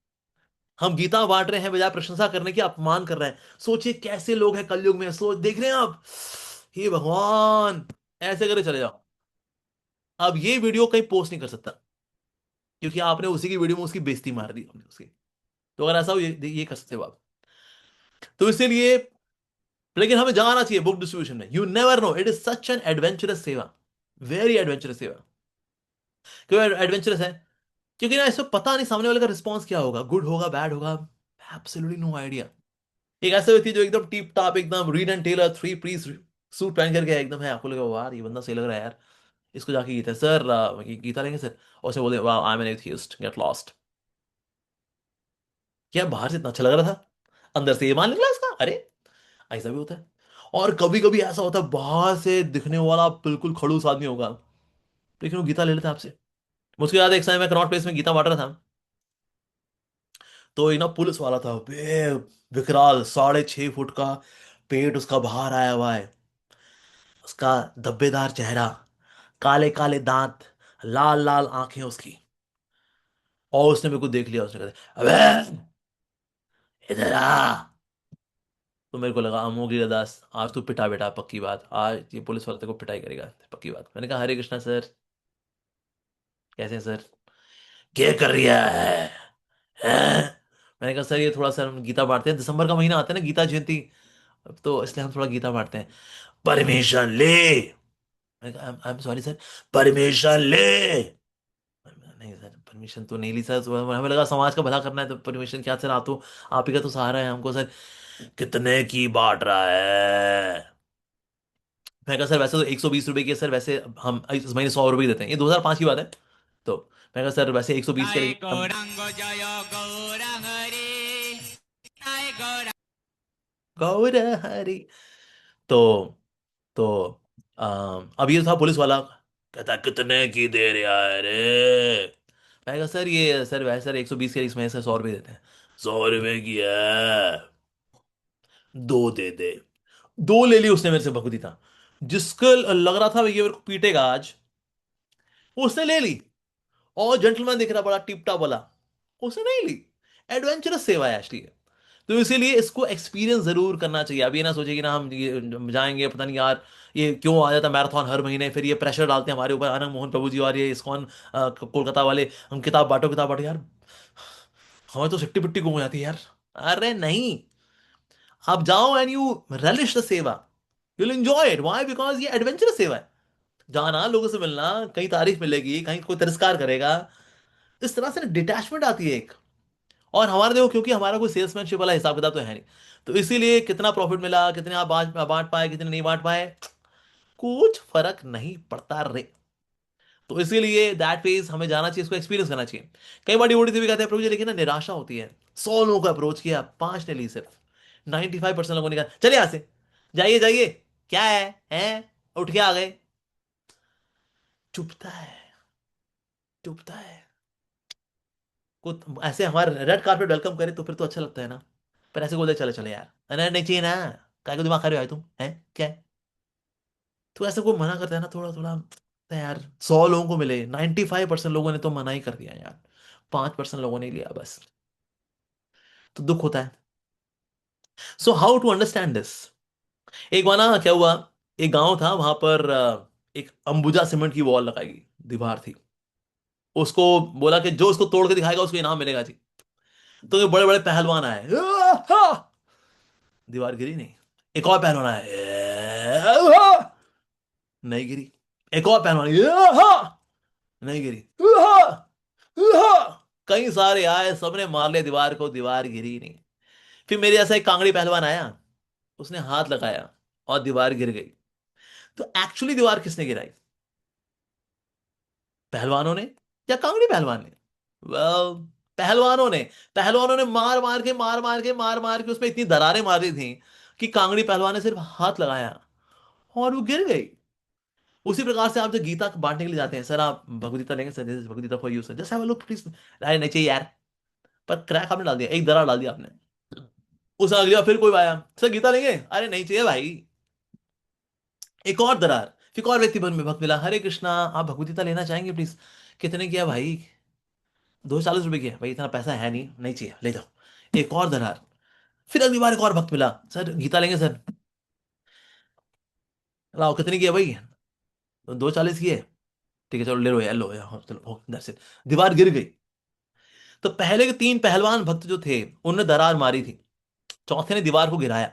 हम गीता बांट रहे हैं बजाय प्रशंसा करने की, अपमान कर रहे हैं। सोचिए कैसे लोग हैं कलयुग में, सोच देख रहे हैं आप, हे भगवान, ऐसे करे चले जाओ। अब ये वीडियो कहीं पोस्ट नहीं कर सकता, क्योंकि आपने उसी की वीडियो में उसकी बेइज्जती मार दी आपने उसकी। तो अगर ऐसा हो ये कर सकते हो आप। तो इसीलिए, लेकिन हमें जाना चाहिए बुक डिस्ट्रीब्यूशन में, you never know, it is such N adventurous सेवा, वेरी एडवेंचरस सेवा। क्यों एडवेंचरस है? क्योंकि ना इसमें पता नहीं सामने वाले का रिस्पॉन्स क्या होगा, गुड होगा बैड होगा, एब्सोल्युटली नो आइडिया। एक ऐसा व्यक्ति जो एकदम टीप टॉप, एकदम Reid and Taylor three piece suit पहन करके एकदम है, आपको लगा वाह यार ये बंदा सही लग रहा है यार, इसको जाके गीता सर, गीता लेंगे सर, और उसने बोले वाह I am an atheist get lost. क्या बाहर से इतना अच्छा लग रहा था, अंदर से ये मान निकला इसका, अरे ऐसा भी होता है। और कभी कभी ऐसा होता है बाहर से दिखने वाला बिल्कुल खड़ूस आदमी होगा, लेकिन वो गीता ले लेता है आपसे। मुझको याद है एक समय मैं कनॉट प्लेस में गीता बांट रहा था, तो एक ना पुलिस वाला था विकराल, 6.5 फुट का पेट उसका बाहर आया हुआ है, उसका धब्बेदार चेहरा, काले काले दांत, लाल लाल आंखें उसकी। और उसने मेरे को देख लिया, उसने कहा अबे इधर आ। तो मेरे को लगा अमोगी दास आज तू पिटा बेटा, पक्की बात आज ये पुलिस वाले तेरे को पिटाई करेगा, पक्की बात। मैंने कहा हरे कृष्णा सर, कैसे हैं सर, क्या कर रिया हैं? मैंने कहा सर ये थोड़ा सा हम गीता बांटते हैं, दिसंबर का महीना आता है ना गीता जयंती, तो इसलिए हम थोड़ा गीता बांटते हैं। परमिशन ले। मैंने कहा I am sorry sir, permission ले। नहीं सर परमिशन तो नहीं ली सर, तो हमें लगा समाज का भला करना है तो परमिशन क्या सर, आप तो आप ही का तो सहारा है हमको सर। कितने की बांट रहा है? मैं कहा सर वैसे तो 120 रुपए की है सर, वैसे हम इस महीने 100 रुपए देते हैं, ये 2005 की बात है। तो मैं कहा सर वैसे 120 के জয় लेकिन हम গৌরাঙ্গ জয় গৌরাঙ্গ রে জয় গৌরাঙ্গ गौर हरी। तो तो अब ये था पुलिस वाला, कहता कितने की दे रहा है रे? मैं कहा सर ये सर वैसे सर 120 के इसमें सर 100 रुपए देते हैं। 100 रुपए की है, दो दे दे। दो ले ली उसने मेरे से भगवती था, जिसको लग रहा था ये मेरे को पीटेगा आज, उसने ले ली। और जेंटलमैन दिख रहा बड़ा टिप टॉप वाला, उसने नहीं ली। एडवेंचरस सेवा है एक्चुअली। तो इसीलिए इसको एक्सपीरियंस जरूर करना चाहिए। अब ये ना सोचे कि ना हम ये जाएंगे पता नहीं यार ये क्यों आ जाता मैराथन हर महीने, फिर ये प्रेशर डालते हैं हमारे ऊपर आनंद मोहन प्रभु जी और ये इस्कॉन कोलकाता वाले, हम किताब बांटो यार, हमें तो सिट्टी पिट्टी गुम हो जाती है यार। अरे नहीं, आप जाओ एंड यू relish द सेवा, you'll enjoy it, why? Because ये एडवेंचरस सेवा है। जाना, लोगों से मिलना, कहीं तारीफ मिलेगी, कहीं कोई तिरस्कार करेगा, इस तरह से डिटैचमेंट आती है एक। और हमारे देखो क्योंकि हमारा कोई सेल्समैनशिप वाला हिसाब किताब तो है नहीं, तो इसीलिए कितना प्रॉफिट मिला, कितने आप बांट बांट पाए, कितने नहीं बांट पाए, कुछ फर्क नहीं पड़ता रे। तो इसीलिए दैट फेज हमें जाना चाहिए, इसको एक्सपीरियंस करना चाहिए। कई बार डिवोटी भी कहते हैं प्रभु जी लेकिन ना निराशा होती है। 100 लोगों को अप्रोच किया, 5 ने ली सिर्फ। 95% लोगों ने कहा चलिए यहां से, जाइए जाइए, क्या है उठ के आ गए। चुपता है, चुपता है। कुछ ऐसे हमारे रेड कारपेट वेलकम करे तो फिर तो अच्छा लगता है ना, पर ऐसे बोलते चले चले यार, अरे नहीं चाहिए ना, काय को दिमाग खा रहे हो तुम हैं क्या है? तो ऐसे कोई मना करता है ना थोड़ा थोड़ा, तो यार 100 लोगों को मिले, 95% लोगों ने तो मना ही कर दिया यार, 5% लोगों ने लिया बस, तो दुख होता है। So how to understand this? एक बार ना क्या हुआ, एक गांव था वहां पर एक अंबुजा सीमेंट की वॉल लगाई गई, दीवार थी। उसको बोला कि जो उसको तोड़ के दिखाएगा उसको इनाम मिलेगा जी। तो ये बड़े बड़े पहलवान आए, दीवार गिरी नहीं। एक और पहलवान आया, नहीं गिरी। एक और पहलवान, नहीं गिरी। कई सारे आए, सबने मार लिया दीवार को, दीवार गिरी नहीं। फिर मेरे जैसा एक कांगड़ी पहलवान आया, उसने हाथ लगाया और दीवार गिर गई। तो एक्चुअली दीवार किसने गिराई, पहलवानों ने या कांगड़ी पहलवान ने? well, पहलवानों ने। पहलवानों ने मार मार के उसमें इतनी दरारें मारी थी कि कांगड़ी पहलवान ने सिर्फ हाथ लगाया और वो गिर गई। उसी प्रकार से आप जो गीता बांटने के लिए जाते हैं, सर आप भगवदगीता लेंगे sir, this Bhagavad Gita for you sir, जैसे हम लोग प्लीज, अरे नहीं चाहिए यार, पर क्रैक आपने डाल दिया, एक दरार डाल दिया आपने। उस अगली बार फिर कोई आया, सर गीता लेंगे, अरे नहीं चाहिए भाई, एक और दरार। फिर एक और व्यक्ति मन में भक्त मिला, हरे कृष्णा आप भगवदगीता लेना चाहेंगे प्लीज? कितने किया भाई? 240 रुपए की है भाई, इतना पैसा है नहीं, नहीं चाहिए ले जाओ। एक और दरार। फिर अगली बार एक और भक्त मिला, सर गीता लेंगे सर, लाओ कितनी की है भाई? 240 की है, ठीक है चलो ले लो यार, लो यार, हाँ, चलो दैट्स इट। दीवार गिर गई। तो पहले के 3 पहलवान भक्त जो थे उन्होंने दरार मारी थी, चौथे ने दीवार को गिराया।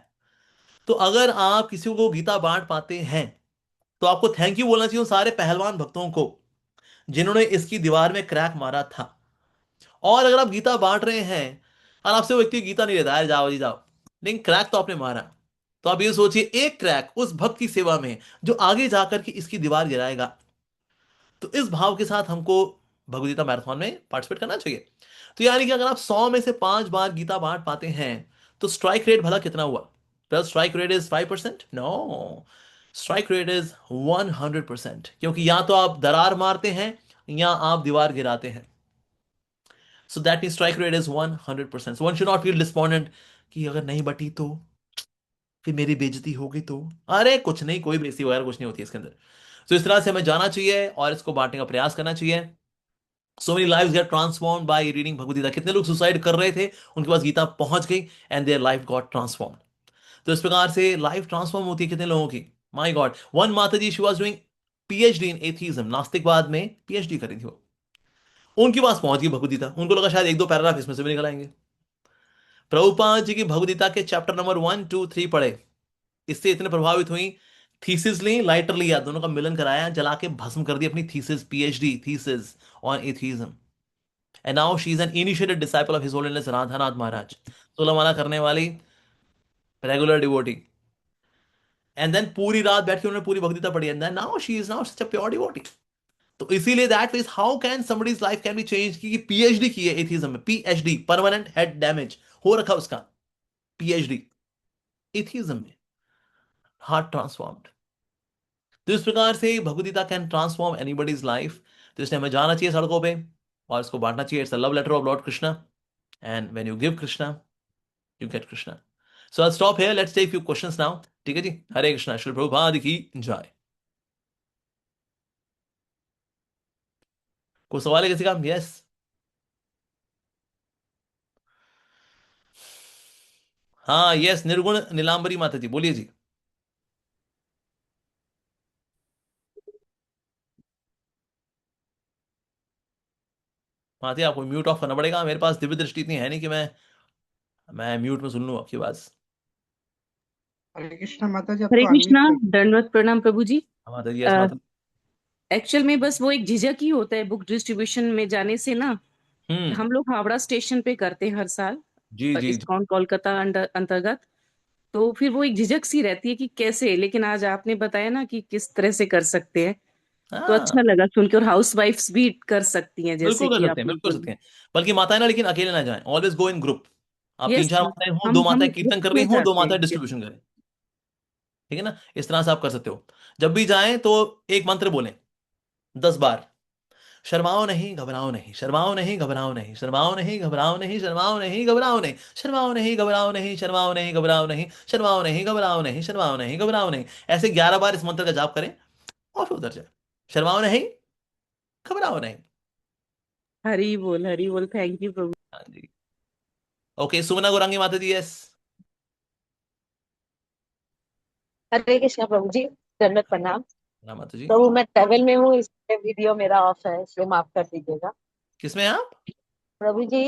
तो अगर आप किसी को गीता बांट पाते हैं तो आपको थैंक यू बोलना चाहिए उन सारे पहलवान भक्तों को जिन्होंने इसकी दीवार में क्रैक मारा था। और अगर आप गीता बांट रहे हैं और आपसे वो व्यक्ति गीता नहीं लेता है, जाओ जी जाओ, लेकिन क्रैक तो आपने मारा। तो आप ये सोचिए, एक क्रैक उस भक्त की सेवा में जो आगे जाकर के इसकी दीवार गिराएगा। तो इस भाव के साथ हमको भगवद गीता मैराथन में पार्टिसिपेट करना चाहिए। तो यानी कि अगर आप 100 में से 5 बार गीता बांट पाते हैं, तो स्ट्राइक रेट भला कितना हुआ? Plus strike rate is 5%? No, strike rate is 100%, क्योंकि या तो आप दरार मारते हैं या आप दीवार गिराते हैं। So that mean strike rate is 100%। One should not feel disappointed कि अगर नहीं बटी तो फिर मेरी बेइज्जती हो गई तो। अरे कुछ नहीं, कोई बेइज्जती वगैरह कुछ नहीं होती है इसके अंदर। तो इस तरह से हमें जाना चाहिए और इसको बांटने का प्रयास करना चाहिए। So many lives get transformed by reading Bhagavad Gita. कितने लोग सुसाइड कर रहे थे, उनके पास गीता पहुंच गई and their life got transform. तो इस प्रकार से लाइफ ट्रांसफॉर्म होती है कितने लोगों की। माय गॉड, वन माता जी, she was doing PhD in atheism, नास्तिकवाद में पीएचडी करी थी वो। उनके पास पहुंच गई भगवद गीता, उनको लगा शायद एक दो पैराग्राफ इसमें से भी निकल आएंगे। प्रभुपाद जी की भगवद गीता के चैप्टर नंबर 1 2 3 पढ़े, इससे इतने प्रभावित हुई, थीसिस ली, लाइटर लिया, दोनों का मिलन कराया, जला के भस्म कर दी अपनी thesis, PhD thesis on atheism. And now she is an initiated disciple of his holiness Radhanath Maharaj, 16 माला करने वाली रेगुलर डिवोटी। एंड देन पूरी रात बैठ के उन्होंने पूरी भगवद गीता पढ़ी, and then now she is now such a pure devotee. तो इसीलिए that means how can somebody's life can be change, की पीएचडी की है एथीज्म में, पीएचडी परमानेंट हेड डैमेज हो रखा उसका, पीएचडी एथीज्म में, हार्ट ट्रांसफॉर्म्ड। तो इस प्रकार से Bhagavad Gita can transform anybody's life. तो इसलिए हमें जाना चाहिए सड़कों पे और इसको बांटना चाहिए। It's a love letter of lord Krishna, and when you give Krishna you get Krishna. So I stop here, let's take few questions now. ठीक है जी, हरे कृष्णा, श्री प्रभुपाद की जय। कोई सवाल है किसी का? यस। हाँ यस, निर्गुण नीलांबरी माता जी, बोलिए जी। माता जी आपको म्यूट ऑफ करना पड़ेगा, मेरे पास दिव्य दृष्टि इतनी है नहीं कि मैं म्यूट में सुन लूं आपकी आवाज। हरे कृष्णा माता जी, हरे आपको कृष्णा, अनम्यूट कर। दंडवत प्रणाम प्रभु जी। हाँ, माता जी, यस माता जी। एक्चुअल में बस वो एक झिझक ही होता है बुक डिस्ट्रीब्यूशन में जाने से ना। हम्म। हम लोग हावड़ा स्टेशन पे करते हैं हर साल, जी जी जी। इस्कॉन कोलकाता अंतर्गत। तो फिर वो एक झिझक सी रहती है कि कैसे, लेकिन आज आपने बताया ना कि किस तरह से कर सकते हैं, तो हाँ, अच्छा लगा सुन के। और हाउस वाइफ्स भी कर सकती हैं जैसे बिल्कुल कर कि सकते आप हैं, लोग बिल्कुल कर बोले। सकते हैं। बल्कि माताएं ना, लेकिन अकेले ना जाएं, ऑलवेज गो इन ग्रुप। आप तीन यस, चार माताएं हो, दो हम माताएं ग्रुप कीर्तन कर रही में हो, दो जाते हैं। माताएं Yes. डिस्ट्रीब्यूशन करें। ठीक है ना, इस तरह से आप कर सकते हो। जब भी जाएं तो एक मंत्र बोलें 10 बार। शर्माओ नहीं, घबराओ नहीं, शर्माओ नहीं, घबराओ नहीं, शर्माओ नहीं, घबराओ नहीं, शर्माओ नहीं, घबराओ नहीं, शर्माओ नहीं, घबराओ नहीं, शर्माओ नहीं, घबराओ नहीं, शर्माओ नहीं, घबराओ नहीं, शर्माओ नहीं, घबराओ नहीं। ऐसे 11 बार इस मंत्र का जाप करें और फिर उधर जाए। शर्माओ नहीं, घबराओ नहीं। हरी बोल, हरी बोल। थैंक यू प्रभु। हाँ जी। ओके, सुमना गौरांगी माता जी, यस। हरे कृष्णा प्रभु जी, दंडवत प्रणाम। माता जी। प्रभु मैं ट्रेवल में हूँ, इसलिए वीडियो मेरा ऑफ है, इसलिए माफ कर दीजिएगा। किसमें हैं आप? प्रभु जी,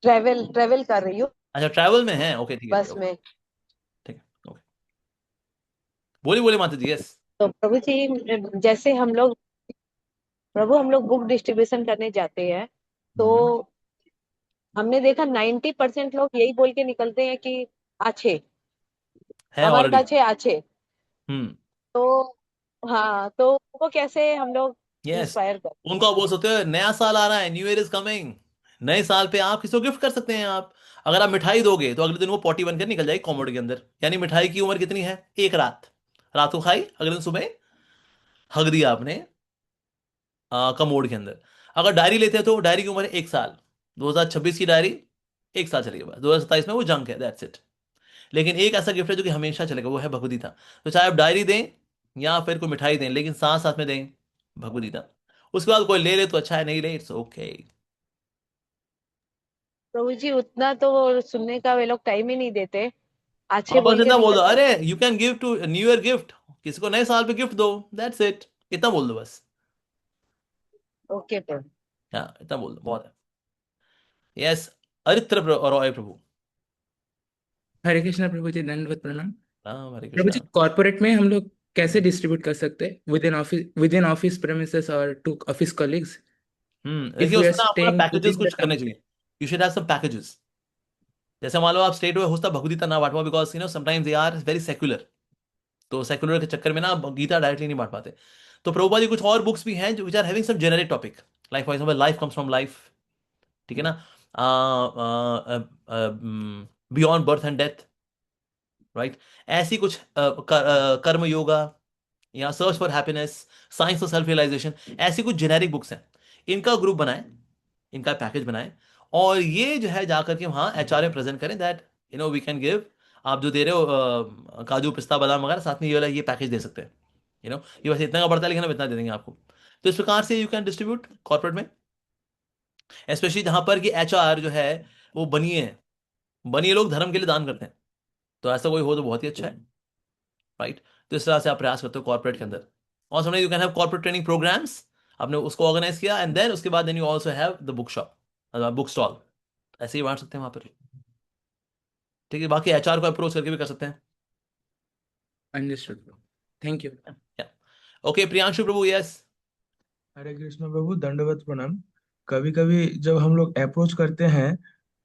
ट्रेवल ट्रेवल कर रही हूँ अच्छा, ट्रैवल में हैं, ओके ठीक है जी, बस ओके। में। ठीक है, ओके। बोलिए बोलिए माता जी, यस। तो प्रभु जी, जैसे हम लोग बुक डिस्ट्रीब्यूशन करने जाते हैं, तो हम्म। हमने देखा 90% लोग यही बोल के निकलते हैं कि अच्छे, है हमारे ऑलरेडी। पास है अच्छे। हम्म। तो हाँ, तो वो कैसे हम लोग यस, इंस्पायर कर। उनको आप बोल सकते हो नया साल आ रहा है, न्यू ईयर इज कमिंग। नए साल पे आप किसी को गिफ्ट कर सकते हैं। आप अगर आप मिठाई दोगे तो अगले दिन वो पॉटी बनकर निकल जाएगी कॉमोड के अंदर। यानी मिठाई की उम्र कितनी है? एक रात। रात को खाई, अगले दिन सुबह हक दिया आपने कमोड के अंदर। अगर डायरी लेते हैं तो डायरी की उम्र है 1 साल। 2026 की डायरी 1 साल चलेगी, बस 2027 में वो जंक है, दैट्स इट। लेकिन एक ऐसा गिफ्ट है जो कि हमेशा चलेगा, वो है भगवदगीता। तो चाहे आप डायरी दें या फिर कोई मिठाई दें, लेकिन साथ साथ में दें भगवदगीता। उसके बाद कोई ले ले तो अच्छा है, नहीं ले इट्स ओके। प्रभु जी उतना तो सुनने का वे लोग टाइम ही नहीं देते, अच्छे और बस बोल के इतना बोल निकल दो, अरे जाते हैं। You can give to new year gift, किसी को नए साल पे गिफ्ट दो, दैट्स इट। इतना बोल दो बस। ओके प्रभु। हाँ, इतना बोल दो, बहुत है। यस, अरित्र रॉय प्रभु। हरे कृष्णा प्रभु जी, दंडवत प्रणाम। राम, हरे प्रभु कृष्णा। जी, कॉर्पोरेट में हम लोग कैसे डिस्ट्रीब्यूट कर सकते हैं विद इन ऑफिस प्रेमिसेस और टू ऑफिस कॉलीग्स, इफ देखिए वी आर उसमें ना आपको ना staying with packages in the कुछ करने कंपनी? चाहिए। You should have some packages. जैसे मान लो आप स्टेट में होस्ता भगवदगीता ना बांटवा, because sometimes they are very secular, तो सेक्युलर के चक्कर में ना गीता डायरेक्टली नहीं बांट पाते। तो प्रभुपाद जी कुछ और बुक्स भी हैं जो which are having some generic topic, like for example life comes from life, ठीक है ना, beyond birth and death, right, ऐसी कुछ कर्म योगा या search for happiness, science of self realisation, ऐसी कुछ जेनेरिक बुक्स हैं। इनका ग्रुप बनाएं, इनका पैकेज बनाएं, और ये जो है जाकर के वहां एचआर में प्रेजेंट करें दैट वी कैन गिव, आप जो दे रहे हो काजू पिस्ता बादाम वगैरह, साथ में ये वाला ये पैकेज दे सकते हैं, ये वैसे इतना का पड़ता है लेकिन हम इतना दे देंगे आपको। तो इस प्रकार से यू कैन डिस्ट्रीब्यूट कॉर्पोरेट में, स्पेशली जहां पर कि एचआर जो है वो बनिए हैं, बनिए लोग धर्म के लिए दान करते हैं, तो ऐसा कोई हो तो बहुत ही अच्छा है, राइट। तो इस तरह से आप प्रयास करते हो कॉर्पोरेट के अंदर, और समझ you can have corporate training programmes, आपने उसको ऑर्गेनाइज किया, एंड देन उसके बाद then you also have the book shop, book stall, ऐसे ही बांट सकते हैं वहां पर, ठीक है। बाकी एचआर को अप्रोच करके भी कर सकते हैं। Understood bro, thank you. Okay Priyanshu prabhu, yes. Hare Krishna prabhu, दंडवत प्रणाम। कभी कभी जब हम लोग अप्रोच करते हैं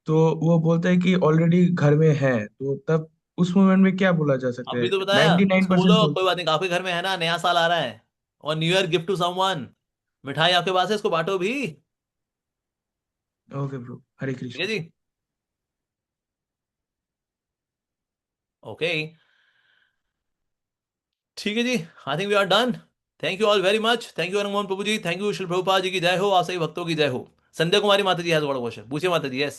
तो वो बोलते हैं कि ऑलरेडी घर में है, तो तब उस मोमेंट में क्या बोला जा सकता अभी है? तो बताया, उसको 99% बोलो बोल। कोई बात नहीं, आपके घर में है ना, नया साल आ रहा है और new year gift to someone, मिठाई आपके पास है, इसको बांटो भी, ओके ब्रो, हरे ठीक है कृष्ण। जी। ओके, ठीक है जी, I think we are done. Thank you all very much, thank you Mohan prabhu ji, thank you Shri Prabhupada ji की जय हो, आप सभी भक्तों की जय हो। संध्या कुमारी माता जी हैज गॉट अ क्वेश्चन, पूछिए माता जी, यस।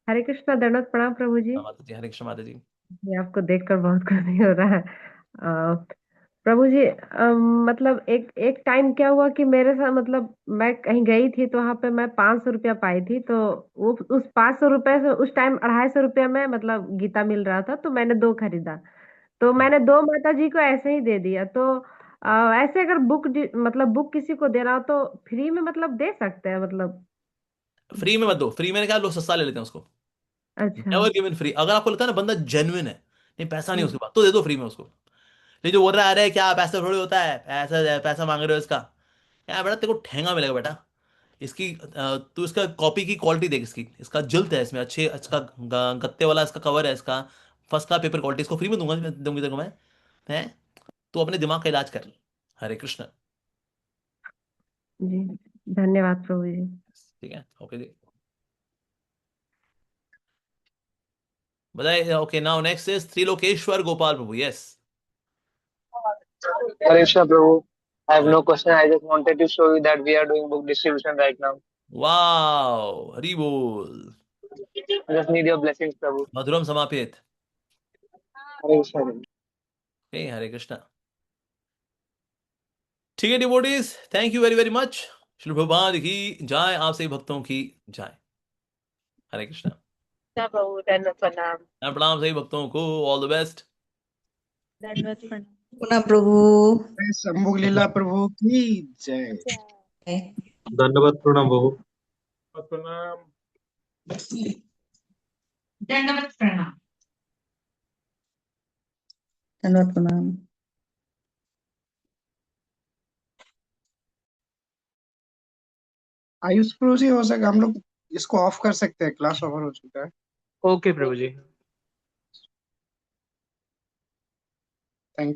हरे कृष्णा, दंडवत प्रणाम प्रभु जी। माता जी, हरे कृष्ण माता जी। ये आपको देखकर बहुत खुशी हो रहा है। प्रभु जी, मतलब एक एक टाइम क्या हुआ कि मेरे साथ, मतलब मैं कहीं गई थी तो वहां पे मैं 500 रुपया पाई थी, तो वो उस 500 रुपए से उस टाइम 250 रुपया में मतलब गीता मिल रहा था, तो मैंने 2 खरीदा। तो मैंने 2 माता जी को ऐसे ही दे दिया। तो ऐसे अगर मतलब बुक किसी को देना हो तो फ्री में मतलब दे सकते हैं मतलब? फ्री में मत दो, फ्री में क्या, लोग सस्ता ले लेते हैं उसको, अच्छा। Never given free. अगर आपको लगता है ना बंदा जेन्युइन है, नहीं पैसा नहीं हम्म। उसके पास, तो दे दो फ्री में उसको। ये जो बोल रहा है अरे क्या पैसा थोड़ी होता है, पैसा पैसा मांग रहे हो इसका, क्या बेटा तेरे को ठेंगा मिलेगा बेटा, इसकी तू इसका कॉपी की क्वालिटी देख, इसकी, इसका जिल्द है इसमें अच्छे, इसका गत्ते वाला इसका कवर है, इसका फर्स्ट क्लास पेपर क्वालिटी, इसको फ्री में दूंगा, दूंगी तेरे को मैं, है। तू अपने दिमाग का इलाज कर। हरे कृष्ण। जी, धन्यवाद प्रभु जी। ठीक है, ओके जी, बताइए। Okay, now next is Trilokeshwar Gopal Prabhu, yes. Hare Krishna Prabhu. I have no question. I just wanted to show you that we are doing book distribution right now. Wow, Hari बोल, I just need your blessings, Prabhu. Madhuram समापित। Hare Krishna. Prabhu. हरे कृष्ण। ठीक है devotees, thank you very very much, Shri Prabhupada की जय, आप सभी भक्तों की जय। हरे कृष्ण। कृष्ण प्रभु, दंडवत प्रणाम। प्रणाम सभी भक्तों को, ऑल द बेस्ट। दंडवत प्रणाम। पुनः प्रभु। शंभु लीला प्रभु की जय। दंडवत प्रणाम प्रभु। प्रणाम। दंडवत प्रणाम। दंडवत प्रणाम। आयुष प्रभु जी, हो सके हम लोग इसको ऑफ कर सकते हैं, क्लास ओवर हो चुका है। ओके प्रभु जी।